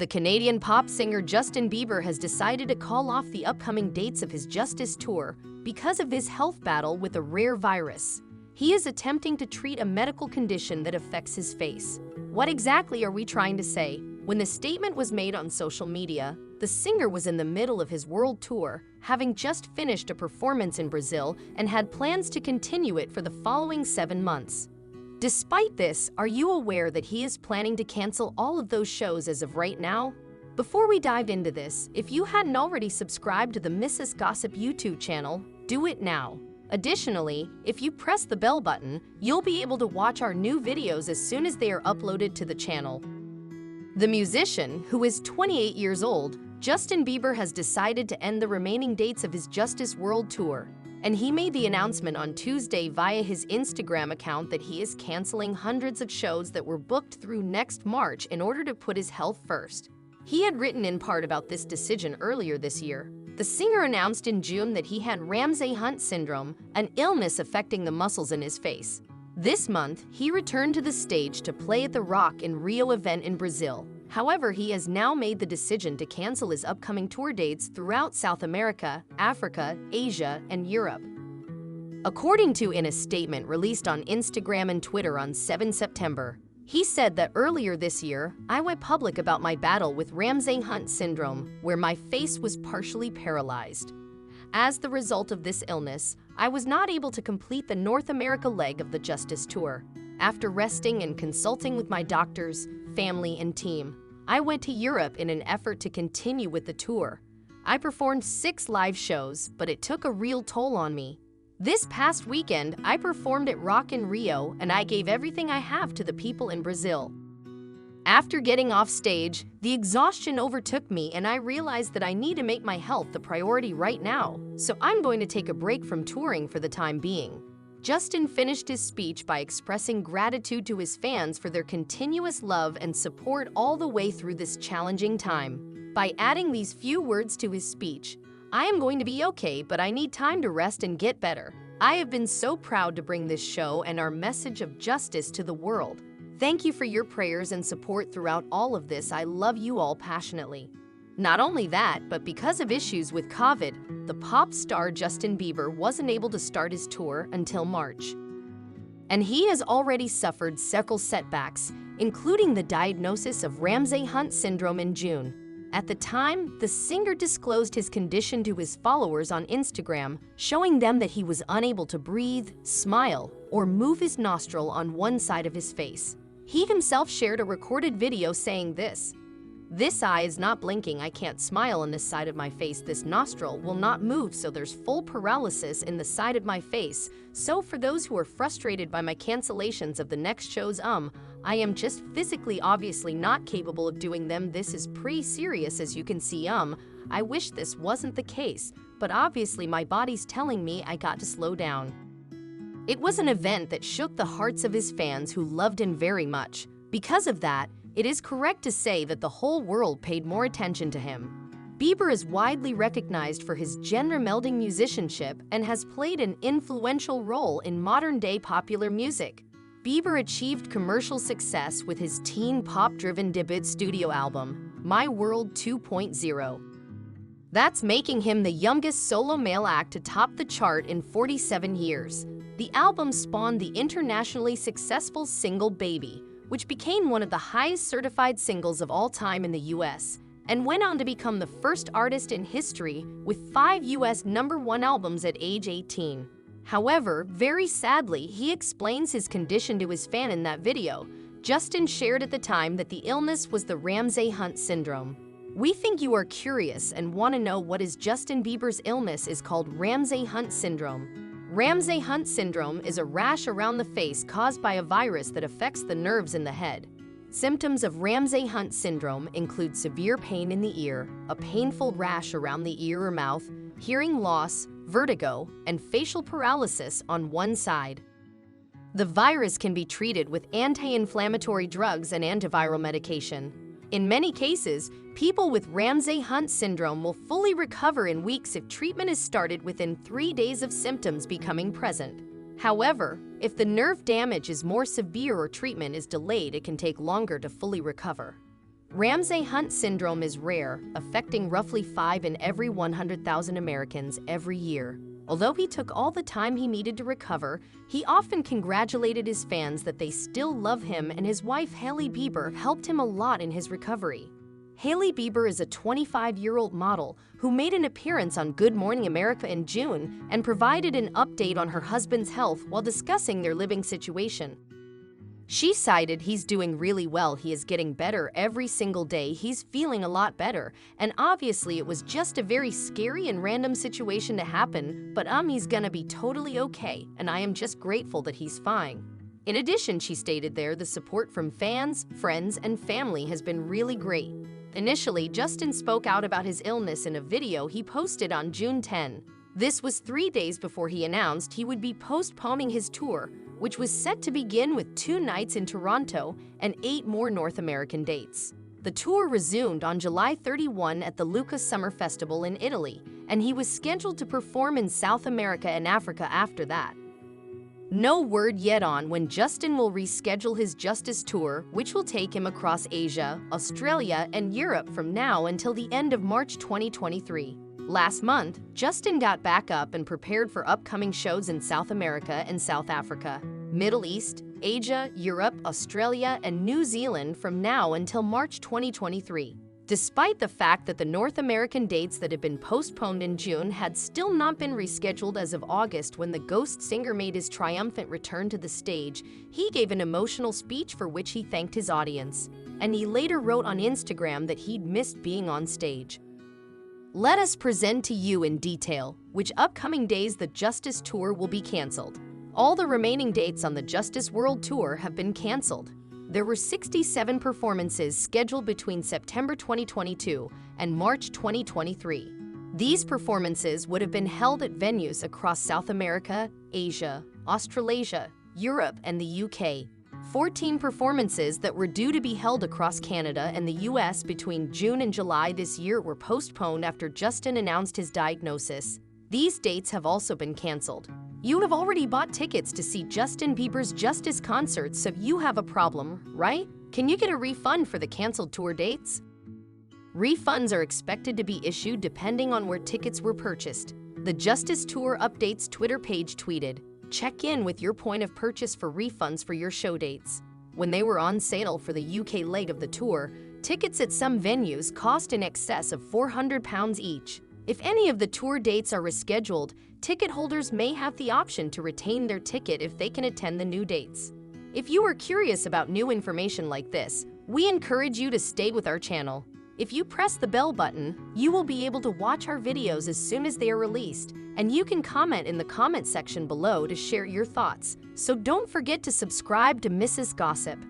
The Canadian pop singer Justin Bieber has decided to call off the upcoming dates of his Justice Tour because of his health battle with a rare virus. He is attempting to treat a medical condition that affects his face. What exactly are we trying to say? When the statement was made on social media, the singer was in the middle of his world tour, having just finished a performance in Brazil and had plans to continue it for the following 7 months. Despite this, are you aware that he is planning to cancel all of those shows as of right now? Before we dive into this, if you hadn't already subscribed to the Mrs. Gossip YouTube channel, do it now. Additionally, if you press the bell button, you'll be able to watch our new videos as soon as they are uploaded to the channel. The musician, who is 28 years old, Justin Bieber has decided to end the remaining dates of his Justice World Tour. And he made the announcement on Tuesday via his Instagram account that he is canceling hundreds of shows that were booked through next March in order to put his health first. He had written in part about this decision earlier this year. The singer announced in June that he had Ramsay-Hunt syndrome, an illness affecting the muscles in his face. This month, he returned to the stage to play at the Rock in Rio event in Brazil. However, he has now made the decision to cancel his upcoming tour dates throughout South America, Africa, Asia, and Europe. According to in a statement released on Instagram and Twitter on 7 September, he said that earlier this year, I went public about my battle with Ramsay-Hunt syndrome, where my face was partially paralyzed. As the result of this illness, I was not able to complete the North America leg of the Justice Tour. After resting and consulting with my doctors, family, and team, I went to Europe in an effort to continue with the tour. I performed 6 live shows, but it took a real toll on me. This past weekend, I performed at Rock in Rio, and I gave everything I have to the people in Brazil. After getting off stage, the exhaustion overtook me and I realized that I need to make my health the priority right now, so I'm going to take a break from touring for the time being. Justin finished his speech by expressing gratitude to his fans for their continuous love and support all the way through this challenging time. By adding these few words to his speech, "I am going to be okay, but I need time to rest and get better. I have been so proud to bring this show and our message of justice to the world. Thank you for your prayers and support throughout all of this. I love you all passionately." Not only that, but because of issues with COVID, the pop star Justin Bieber wasn't able to start his tour until March. And he has already suffered several setbacks, including the diagnosis of Ramsay-Hunt syndrome in June. At the time, the singer disclosed his condition to his followers on Instagram, showing them that he was unable to breathe, smile, or move his nostril on one side of his face. He himself shared a recorded video saying this eye is not blinking, I can't smile on this side of my face, this nostril will not move, so there's full paralysis in the side of my face. So for those who are frustrated by my cancellations of the next shows, I am just physically obviously not capable of doing them. This is pretty serious, as you can see. I wish this wasn't the case, but obviously my body's telling me I got to slow down. It was an event that shook the hearts of his fans who loved him very much. Because of that, it is correct to say that the whole world paid more attention to him. Bieber is widely recognized for his genre-melding musicianship and has played an influential role in modern-day popular music. Bieber achieved commercial success with his teen pop-driven debut studio album, My World 2.0. That's making him the youngest solo male act to top the chart in 47 years. The album spawned the internationally successful single Baby, which became one of the highest certified singles of all time in the US, and went on to become the first artist in history with 5 US #1 albums at age 18. However, very sadly, he explains his condition to his fan in that video. Justin shared at the time that the illness was the Ramsay-Hunt syndrome. We think you are curious and want to know what is Justin Bieber's illness is called Ramsay-Hunt syndrome. Ramsay-Hunt syndrome is a rash around the face caused by a virus that affects the nerves in the head. Symptoms of Ramsay-Hunt syndrome include severe pain in the ear, a painful rash around the ear or mouth, hearing loss, vertigo, and facial paralysis on one side. The virus can be treated with anti-inflammatory drugs and antiviral medication. In many cases, people with Ramsay-Hunt syndrome will fully recover in weeks if treatment is started within 3 days of symptoms becoming present. However, if the nerve damage is more severe or treatment is delayed, it can take longer to fully recover. Ramsay-Hunt syndrome is rare, affecting roughly 5 in every 100,000 Americans every year. Although he took all the time he needed to recover, he often congratulated his fans that they still love him, and his wife Hailey Bieber helped him a lot in his recovery. Hailey Bieber is a 25-year-old model who made an appearance on Good Morning America in June and provided an update on her husband's health while discussing their living situation. She cited, "He's doing really well, he is getting better every single day, he's feeling a lot better, and obviously it was just a very scary and random situation to happen, but he's gonna be totally okay, and I am just grateful that he's fine." In addition, she stated the support from fans, friends, and family has been really great. Initially, Justin spoke out about his illness in a video he posted on June 10. This was 3 days before he announced he would be postponing his tour, which was set to begin with 2 nights in Toronto and 8 more North American dates. The tour resumed on July 31 at the Lucas Summer Festival in Italy, and he was scheduled to perform in South America and Africa after that. No word yet on when Justin will reschedule his Justice Tour, which will take him across Asia, Australia, and Europe from now until the end of March 2023. Last month, Justin got back up and prepared for upcoming shows in South America and South Africa, Middle East, Asia, Europe, Australia, and New Zealand from now until March 2023. Despite the fact that the North American dates that had been postponed in June had still not been rescheduled as of August when the Ghost singer made his triumphant return to the stage, he gave an emotional speech for which he thanked his audience. And he later wrote on Instagram that he'd missed being on stage. Let us present to you in detail which upcoming days the Justice Tour will be canceled. All the remaining dates on the Justice World Tour have been canceled. There were 67 performances scheduled between September 2022 and March 2023. These performances would have been held at venues across South America, Asia, Australasia, Europe, and the UK. 14 performances that were due to be held across Canada and the US between June and July this year were postponed after Justin announced his diagnosis. These dates have also been canceled. You have already bought tickets to see Justin Bieber's Justice concert, so you have a problem, right? Can you get a refund for the canceled tour dates? Refunds are expected to be issued depending on where tickets were purchased. The Justice Tour Updates Twitter page tweeted, "Check in with your point of purchase for refunds for your show dates." When they were on sale for the UK leg of the tour, tickets at some venues cost in excess of £400 each. If any of the tour dates are rescheduled, ticket holders may have the option to retain their ticket if they can attend the new dates. If you are curious about new information like this, we encourage you to stay with our channel. If you press the bell button, you will be able to watch our videos as soon as they are released, and you can comment in the comment section below to share your thoughts. So don't forget to subscribe to Mrs. Gossip.